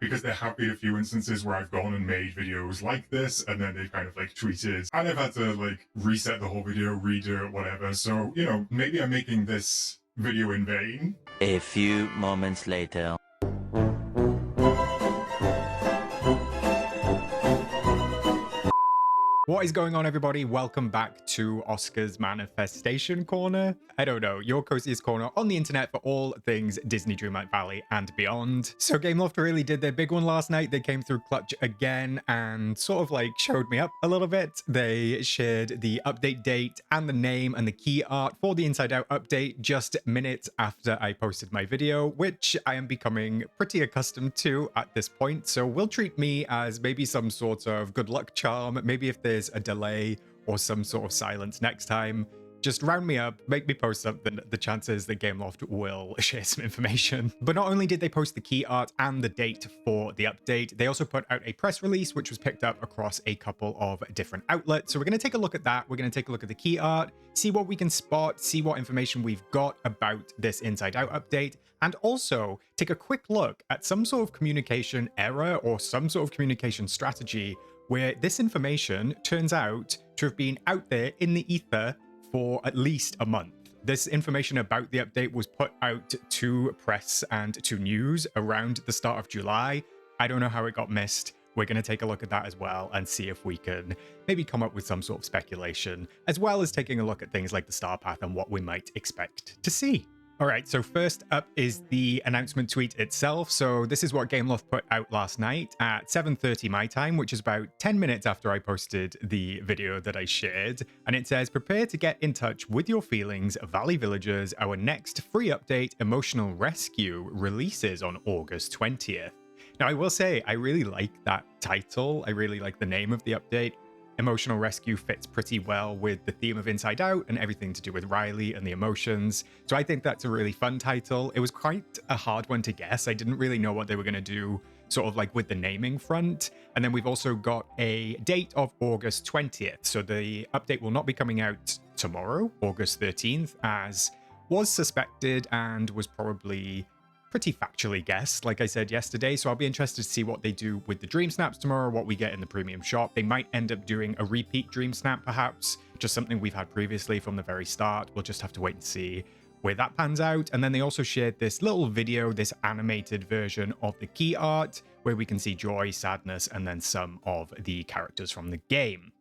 because there have been a few instances where I've gone and made videos like this, and then they've kind of like tweeted, and I've had to like reset the whole video, redo it, whatever. So, you know, maybe I'm making this video in vain. A few moments later. What is going on, everybody? Welcome back to Oscar's Manifestation Corner. I don't know, your coziest corner on the internet for all things Disney Dreamlight Valley and beyond. So Gameloft really did their big one last night. They came through clutch again and sort of like showed me up a little bit. They shared the update date and the name and the key art for the Inside Out update just minutes after I posted my video, which I am becoming pretty accustomed to at this point. So will treat me as maybe some sort of good luck charm. Maybe if there's a delay or some sort of silence next time, just round me up, make me post something. The chances that Gameloft will share some information. But not only did they post the key art and the date for the update, they also put out a press release, which was picked up across a couple of different outlets. So we're going to take a look at that. We're going to take a look at the key art, see what we can spot, see what information we've got about this Inside Out update, and also take a quick look at some sort of communication error or some sort of communication strategy where this information turns out to have been out there in the ether for at least a month. This information about the update was put out to press and to news around the start of July. I don't know how it got missed. We're going to take a look at that as well and see if we can maybe come up with some sort of speculation, as well as taking a look at things like the Star Path and what we might expect to see. All right, so first up is the announcement tweet itself. So this is what Gameloft put out last night at 7:30 my time, which is about 10 minutes after I posted the video that I shared. And it says, prepare to get in touch with your feelings, Valley Villagers. Our next free update, Emotional Rescue, releases on August 20th. Now, I will say, I really like that title. I really like the name of the update. Emotional Rescue fits pretty well with the theme of Inside Out and everything to do with Riley and the emotions. So I think that's a really fun title. It was quite a hard one to guess. I didn't really know what they were going to do sort of like with the naming front. And then we've also got a date of August 20th. So the update will not be coming out tomorrow, August 13th, as was suspected and was probably pretty factually guessed, like I said yesterday. So I'll be interested to see what they do with the Dream Snaps tomorrow, what we get in the premium shop. They might end up doing a repeat Dream Snap, perhaps, just something we've had previously from the very start. We'll just have to wait and see where that pans out. And then they also shared this little video, this animated version of the key art, where we can see joy, sadness, and then some of the characters from the game.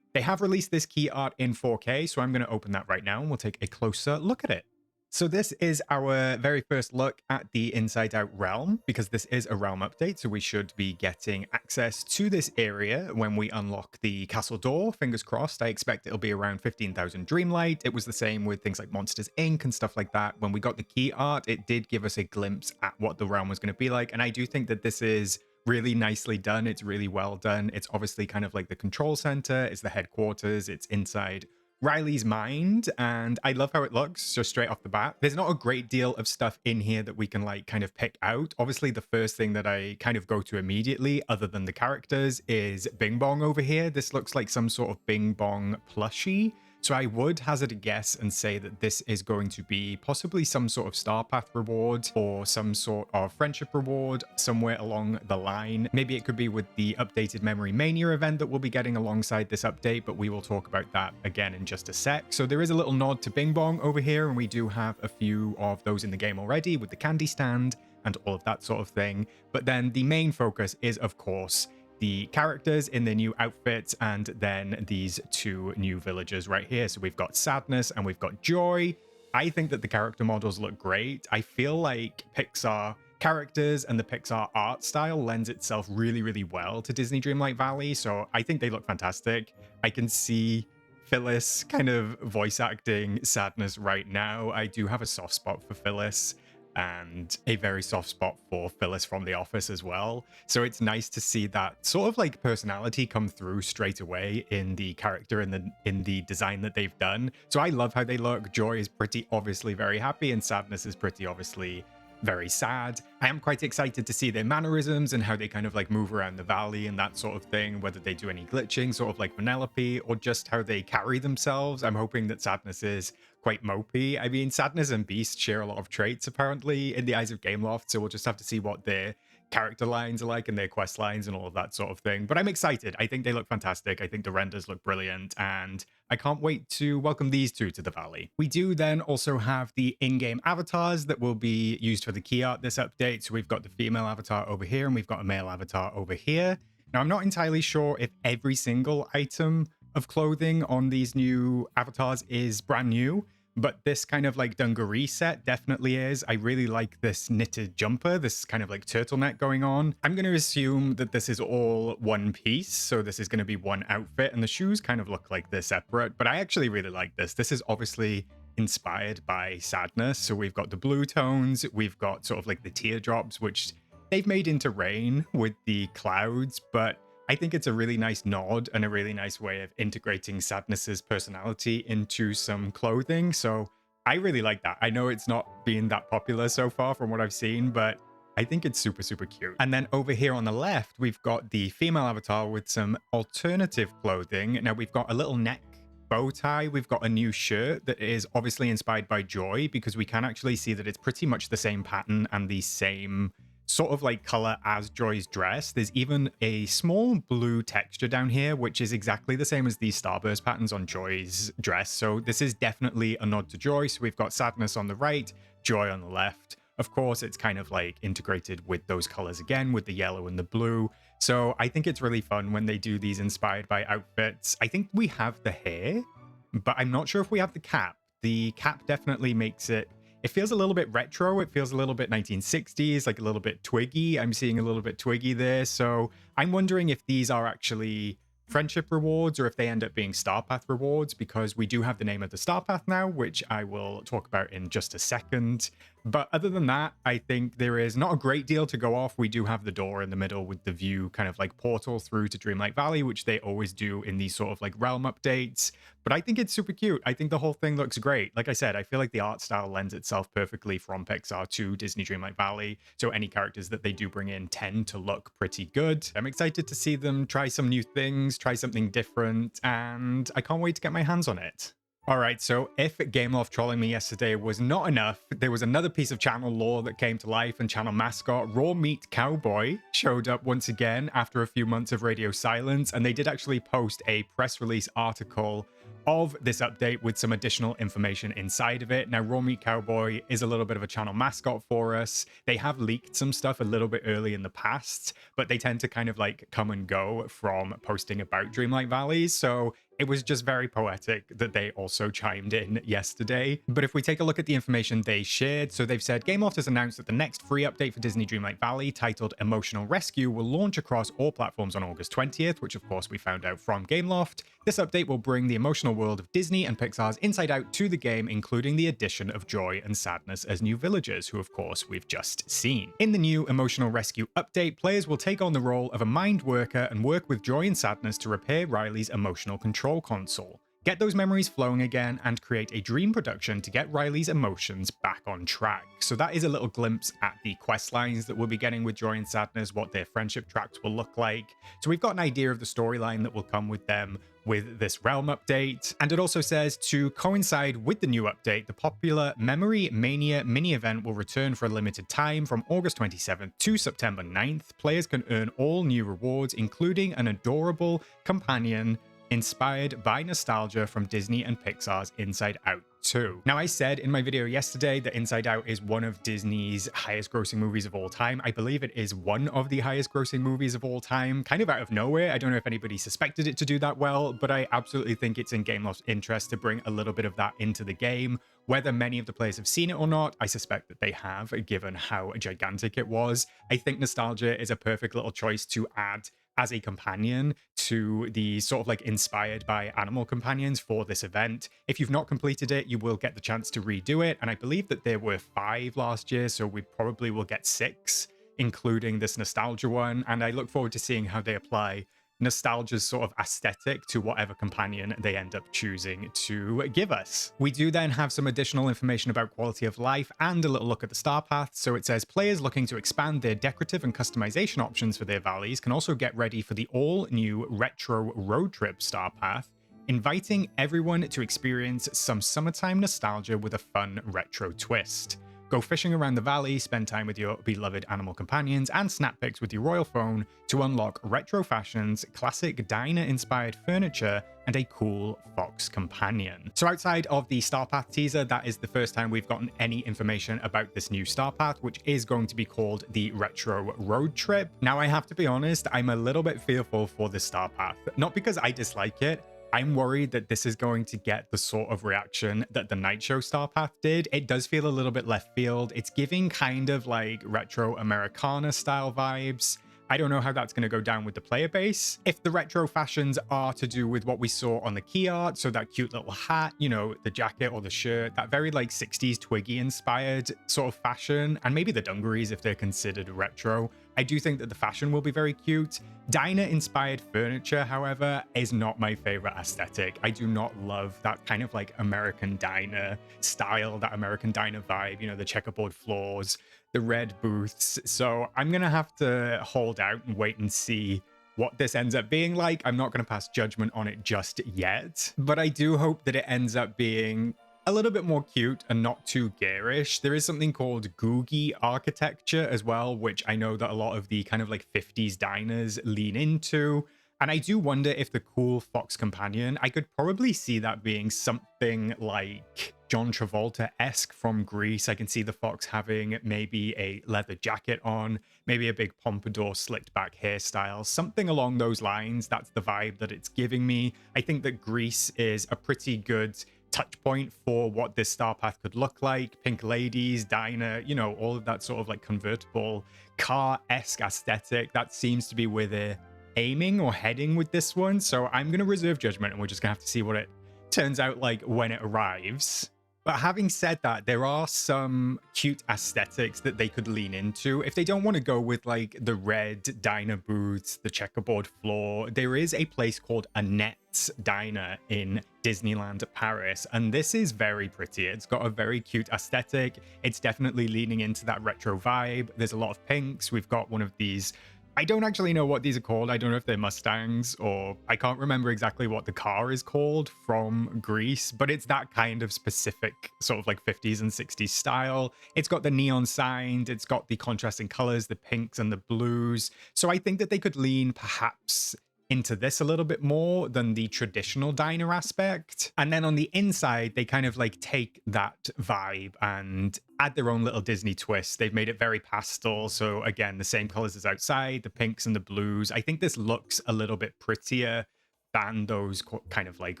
They have released this key art in 4K, so I'm going to open that right now and we'll take a closer look at it. So this is our very first look at the Inside Out realm, because this is a realm update, so we should be getting access to this area when we unlock the castle door. Fingers crossed. I expect it'll be around 15,000 Dreamlight. It was the same with things like Monsters Inc. and stuff like that. When we got the key art, it did give us a glimpse at what the realm was going to be like, and I do think that this is really nicely done. It's really well done. It's obviously kind of like the control center, it's the headquarters, it's inside Riley's mind, and I love how it looks just straight off the bat. There's not a great deal of stuff in here that we can like kind of pick out. Obviously, the first thing that I kind of go to immediately, other than the characters, is Bing Bong over here. This looks like some sort of Bing Bong plushie. So I would hazard a guess and say that this is going to be possibly some sort of Star Path reward or some sort of friendship reward somewhere along the line. Maybe it could be with the updated Memory Mania event that we'll be getting alongside this update, but we will talk about that again in just a sec. So there is a little nod to Bing Bong over here, and we do have a few of those in the game already with the candy stand and all of that sort of thing. But then the main focus is, of course, the characters in their new outfits, and then these two new villagers right here. So we've got Sadness and we've got Joy. I think that the character models look great. I feel like Pixar characters and the Pixar art style lends itself really, really well to Disney Dreamlight Valley. So I think they look fantastic. I can see Phyllis kind of voice acting Sadness right now. I do have a soft spot for Phyllis, and a very soft spot for Phyllis from The Office as well. So it's nice to see that sort of like personality come through straight away in the character and in the design that they've done. So I love how they look. Joy is pretty obviously very happy, and Sadness is pretty obviously very sad. I am quite excited to see their mannerisms and how they kind of like move around the valley and that sort of thing, whether they do any glitching, sort of like Penelope, or just how they carry themselves. I'm hoping that Sadness is quite mopey. I mean, Sadness and Beast share a lot of traits apparently in the eyes of Gameloft, so we'll just have to see what their character lines are like and their quest lines and all of that sort of thing. But I'm excited. I think they look fantastic. I think the renders look brilliant, and I can't wait to welcome these two to the valley. We do then also have the in-game avatars that will be used for the key art this update. So we've got the female avatar over here and we've got a male avatar over here. Now, I'm not entirely sure if every single item of clothing on these new avatars is brand new, but this kind of like dungaree set definitely is. I really like this knitted jumper, this kind of like turtleneck going on. I'm going to assume that this is all one piece, so this is going to be one outfit, and the shoes kind of look like they're separate, but I actually really like this. This is obviously inspired by Sadness, so we've got the blue tones, we've got sort of like the teardrops, which they've made into rain with the clouds, but I think it's a really nice nod and a really nice way of integrating Sadness's personality into some clothing. So I really like that. I know it's not been that popular so far from what I've seen, but I think it's super, super cute. And then over here on the left, we've got the female avatar with some alternative clothing. Now we've got a little neck bow tie. We've got a new shirt that is obviously inspired by Joy, because we can actually see that it's pretty much the same pattern and the same sort of like color as Joy's dress. There's even a small blue texture down here, which is exactly the same as these starburst patterns on Joy's dress. So this is definitely a nod to Joy. So we've got Sadness on the right, Joy on the left. Of course, it's kind of like integrated with those colors again, with the yellow and the blue. So I think it's really fun when they do these inspired by outfits. I think we have the hair, but I'm not sure if we have the cap. The cap definitely makes it feels a little bit retro. It feels a little bit 1960s, like a little bit Twiggy. I'm seeing a little bit Twiggy there. So I'm wondering if these are actually friendship rewards or if they end up being Star Path rewards, because we do have the name of the Star Path now, which I will talk about in just a second. But other than that, I think there is not a great deal to go off. We do have the door in the middle with the view kind of like portal through to Dreamlight Valley, which they always do in these sort of like realm updates. But I think it's super cute. I think the whole thing looks great. Like I said, I feel like the art style lends itself perfectly from Pixar to Disney Dreamlight Valley. So any characters that they do bring in tend to look pretty good. I'm excited to see them try some new things, try something different, and I can't wait to get my hands on it. All right, so if Gameloft trolling me yesterday was not enough, there was another piece of channel lore that came to life, and channel mascot Raw Meat Cowboy showed up once again after a few months of radio silence, and they did actually post a press release article of this update with some additional information inside of it. Now, Raw Meat Cowboy is a little bit of a channel mascot for us. They have leaked some stuff a little bit early in the past, but they tend to kind of like come and go from posting about Dreamlight Valley. So it was just very poetic that they also chimed in yesterday. But if we take a look at the information they shared, so they've said Gameloft has announced that the next free update for Disney Dreamlight Valley, titled Emotional Rescue, will launch across all platforms on August 20th, which of course we found out from Gameloft. This update will bring the emotional world of Disney and Pixar's Inside Out to the game, including the addition of Joy and Sadness as new villagers, who of course we've just seen. In the new Emotional Rescue update, players will take on the role of a mind worker and work with Joy and Sadness to repair Riley's emotional control console, get those memories flowing again, and create a dream production to get Riley's emotions back on track. So that is a little glimpse at the quest lines that we'll be getting with Joy and Sadness, what their friendship tracks will look like. So we've got an idea of the storyline that will come with them with this realm update. And it also says, to coincide with the new update, the popular Memory Mania mini event will return for a limited time from August 27th to September 9th. Players can earn all new rewards, including an adorable companion inspired by nostalgia from Disney and Pixar's Inside Out 2. Now, I said in my video yesterday that Inside Out is one of Disney's highest grossing movies of all time. I believe it is one of the highest grossing movies of all time, kind of out of nowhere. I don't know if anybody suspected it to do that well, but I absolutely think it's in Gameloft's interest to bring a little bit of that into the game. Whether many of the players have seen it or not, I suspect that they have, given how gigantic it was. I think nostalgia is a perfect little choice to add as a companion to the sort of like inspired by animal companions for this event. If you've not completed it, you will get the chance to redo it. And I believe that there were 5 last year, so we probably will get 6, including this nostalgia one. And I look forward to seeing how they apply nostalgia's sort of aesthetic to whatever companion they end up choosing to give us. We do then have some additional information about quality of life and a little look at the Star Path. So it says players looking to expand their decorative and customization options for their valleys can also get ready for the all-new Retro Roadtrip Star Path, inviting everyone to experience some summertime nostalgia with a fun retro twist. Go fishing around the valley, spend time with your beloved animal companions, and snap pics with your royal phone to unlock retro fashions, classic diner-inspired furniture, and a cool fox companion. So outside of the Star Path teaser, that is the first time we've gotten any information about this new Star Path, which is going to be called the Retro Road Trip. Now, I have to be honest, I'm a little bit fearful for the Star Path, not because I dislike it. I'm worried that this is going to get the sort of reaction that the Night Show Star Path did. It does feel a little bit left field. It's giving kind of like retro Americana style vibes. I don't know how that's going to go down with the player base. If the retro fashions are to do with what we saw on the key art, so that cute little hat, you know, the jacket or the shirt, that very like 60s Twiggy inspired sort of fashion, and maybe the dungarees if they're considered retro, I do think that the fashion will be very cute. Diner-inspired furniture, however, is not my favorite aesthetic. I do not love that kind of like American diner style, that American diner vibe, you know, the checkerboard floors, the red booths. So I'm gonna have to hold out and wait and see what this ends up being like. I'm not gonna pass judgment on it just yet, but I do hope that it ends up being a little bit more cute and not too garish. There is something called Googie architecture as well, which I know that a lot of the kind of like 50s diners lean into. And I do wonder if the cool fox companion, I could probably see that being something like John Travolta-esque from Grease. I can see the fox having maybe a leather jacket on, maybe a big pompadour slicked back hairstyle, something along those lines. That's the vibe that it's giving me. I think that Grease is a pretty good touch point for what this Star Path could look like. Pink ladies, diner, you know, all of that sort of like convertible car-esque aesthetic. That seems to be where they're aiming or heading with this one. So I'm going to reserve judgment and we're just going to have to see what it turns out like when it arrives. But having said that, there are some cute aesthetics that they could lean into. If they don't want to go with like the red diner booths, the checkerboard floor, there is a place called Annette's Diner in Disneyland Paris. And this is very pretty. It's got a very cute aesthetic. It's definitely leaning into that retro vibe. There's a lot of pinks. We've got one of these, I don't actually know what these are called. I don't know if they're Mustangs, or I can't remember exactly what the car is called from Greece, but it's that kind of specific sort of like 50s and 60s style. It's got the neon signs, it's got the contrasting colors, the pinks and the blues. So I think that they could lean perhaps into this a little bit more than the traditional diner aspect. And then on the inside, they kind of like take that vibe and add their own little Disney twist. They've made it very pastel. So again, the same colors as outside, the pinks and the blues. I think this looks a little bit prettier than those kind of like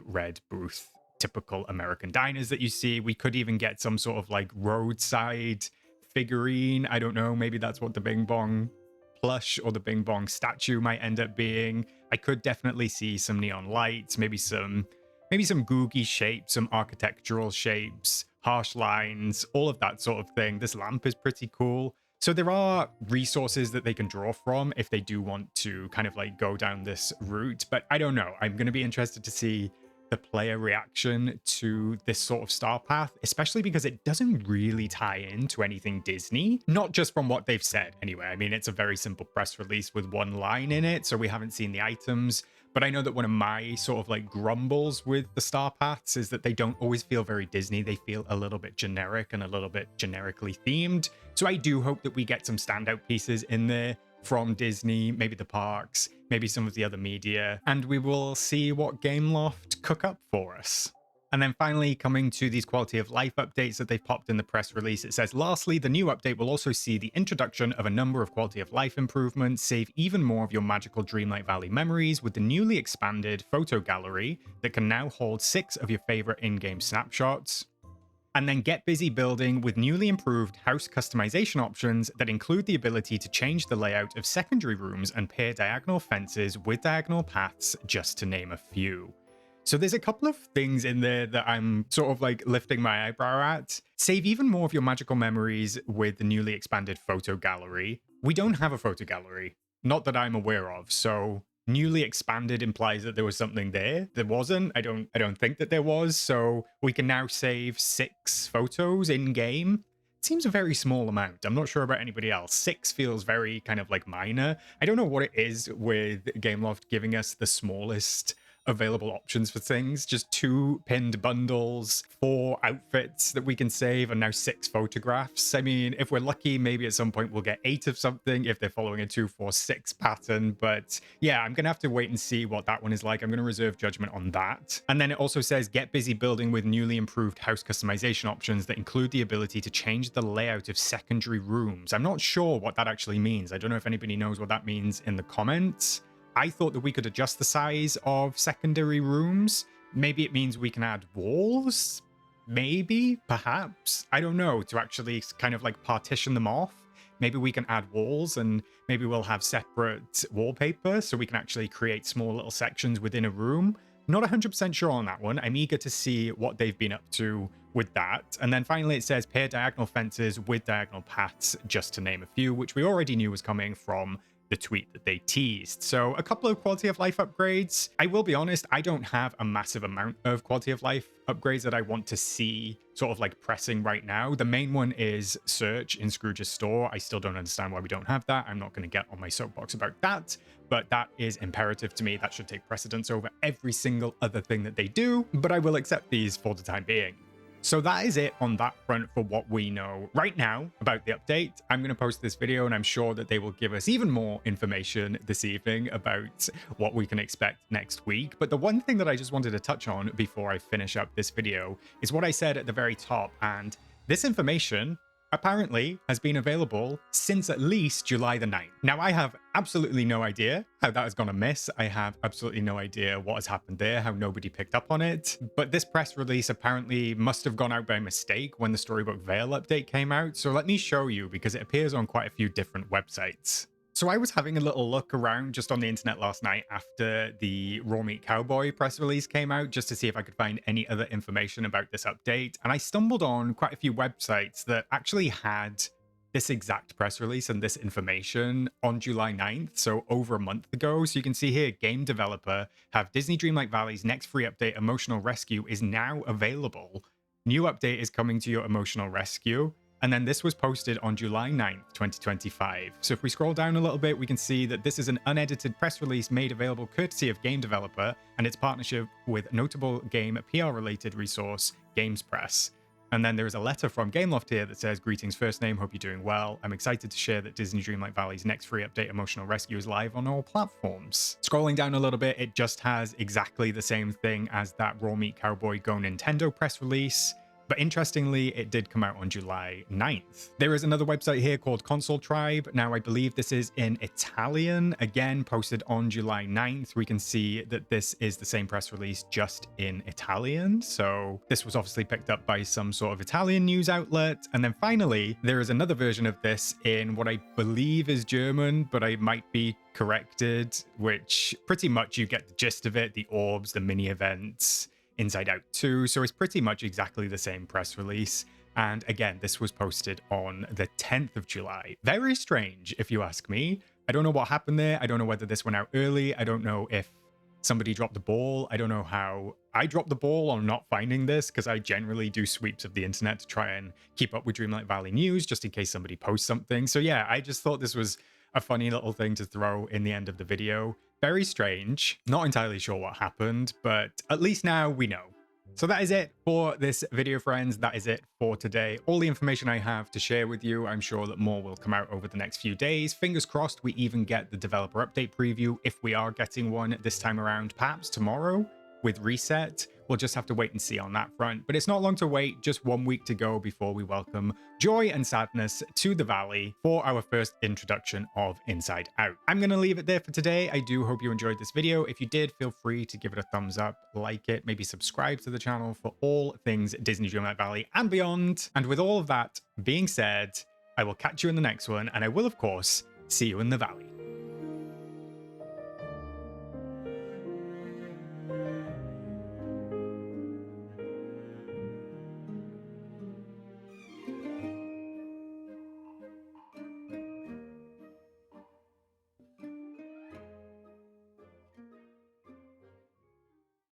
red booth, typical American diners that you see. We could even get some sort of like roadside figurine. I don't know, maybe that's what the Bing Bong plush or the Bing Bong statue might end up being. I could definitely see some neon lights, maybe some googie shapes, some architectural shapes, harsh lines, all of that sort of thing. This lamp is pretty cool. So there are resources that they can draw from if they do want to kind of like go down this route, but I don't know. I'm going to be interested to see the player reaction to this sort of Star Path, especially because it doesn't really tie into anything Disney, not just from what they've said anyway. I mean, it's a very simple press release with one line in it, so we haven't seen the items, but I know that one of my sort of like grumbles with the Star Paths is that they don't always feel very Disney. They feel a little bit generic and a little bit generically themed. So I do hope that we get some standout pieces in there from Disney, maybe the parks, maybe some of the other media, and we will see what Gameloft cook up for us. And then finally, coming to these quality of life updates that they've popped in the press release, it says, lastly, the new update will also see the introduction of a number of quality of life improvements, save even more of your magical Dreamlight Valley memories with the newly expanded photo gallery that can now hold 6 of your favorite in-game snapshots. And then get busy building with newly improved house customization options that include the ability to change the layout of secondary rooms and pair diagonal fences with diagonal paths, just to name a few. So there's a couple of things in there that I'm sort of like lifting my eyebrow at. Save even more of your magical memories with the newly expanded photo gallery. We don't have a photo gallery, not that I'm aware of, so newly expanded implies that there was something there. There wasn't. I don't think that there was. So we can now save 6 photos in game. It seems a very small amount. I'm not sure about anybody else. 6 feels very kind of like minor. I don't know what it is with Gameloft giving us the smallest available options for things. Just 2 pinned bundles, 4 outfits that we can save, and now 6 photographs. I mean, if we're lucky, maybe at some point we'll get 8 of something if they're following a 2-4-6 pattern. But yeah, I'm gonna have to wait and see what that one is like. I'm gonna reserve judgment on that. And then it also says get busy building with newly improved house customization options that include the ability to change the layout of secondary rooms. I'm not sure what that actually means. I don't know if anybody knows what that means in the comments. I thought that we could adjust the size of secondary rooms. Maybe it means we can add walls? Maybe, perhaps. I don't know, to actually kind of like partition them off. Maybe we can add walls and maybe we'll have separate wallpaper so we can actually create small little sections within a room. Not 100% sure on that one. I'm eager to see what they've been up to with that. And then finally it says pair diagonal fences with diagonal paths, just to name a few, which we already knew was coming from the tweet that they teased. So a couple of quality of life upgrades. I will be honest, I don't have a massive amount of quality of life upgrades that I want to see sort of like pressing right now. The main one is search in Scrooge's store. I still don't understand why we don't have that. I'm not going to get on my soapbox about that, but that is imperative to me. That should take precedence over every single other thing that they do, but I will accept these for the time being. So that is it on that front for what we know right now about the update. I'm going to post this video and I'm sure that they will give us even more information this evening about what we can expect next week. But the one thing that I just wanted to touch on before I finish up this video is what I said at the very top. And this information apparently has been available since at least July the 9th. Now, I have absolutely no idea how that has gone amiss. I have absolutely no idea what has happened there, how nobody picked up on it. But this press release apparently must have gone out by mistake when the Storybook Vale update came out. So let me show you, because it appears on quite a few different websites. So I was having a little look around just on the internet last night after the Raw Meat Cowboy press release came out, just to see if I could find any other information about this update. And I stumbled on quite a few websites that actually had this exact press release and this information on July 9th, so over a month ago. So you can see here, game developer have Disney Dreamlight Valley's next free update, Emotional Rescue, is now available. New update is coming to your Emotional Rescue. And then this was posted on July 9th, 2025. So if we scroll down a little bit, we can see that this is an unedited press release made available courtesy of Game Developer and its partnership with notable game PR-related resource, Games Press. And then there is a letter from Gameloft here that says, greetings first name, hope you're doing well. I'm excited to share that Disney Dreamlight Valley's next free update, Emotional Rescue, is live on all platforms. Scrolling down a little bit, it just has exactly the same thing as that Raw Meat Cowboy Go Nintendo press release. But interestingly, it did come out on July 9th. There is another website here called Console Tribe. Now, I believe this is in Italian, again, posted on July 9th. We can see that this is the same press release, just in Italian. So this was obviously picked up by some sort of Italian news outlet. And then finally, there is another version of this in what I believe is German, but I might be corrected, which pretty much you get the gist of it, the orbs, the mini events, Inside Out 2, so it's pretty much exactly the same press release. And again, this was posted on the 10th of July. Very strange, if you ask me. I don't know what happened there. I don't know whether this went out early. I don't know if somebody dropped the ball. I don't know how I dropped the ball on not finding this, because I generally do sweeps of the internet to try and keep up with Dreamlight Valley news, just in case somebody posts something. So yeah, I just thought this was a funny little thing to throw in the end of the video. Very strange. Not entirely sure what happened, but at least now we know. So that is it for this video, friends. That is it for today. All the information I have to share with you. I'm sure that more will come out over the next few days. Fingers crossed we even get the developer update preview, if we are getting one this time around, perhaps tomorrow with Reset. We'll just have to wait and see on that front. But it's not long to wait, just 1 week to go before we welcome joy and sadness to the Valley for our first introduction of Inside Out. I'm going to leave it there for today. I do hope you enjoyed this video. If you did, feel free to give it a thumbs up, like it, maybe subscribe to the channel for all things Disney Dreamlight Valley and beyond. And with all of that being said, I will catch you in the next one, and I will, of course, see you in the Valley.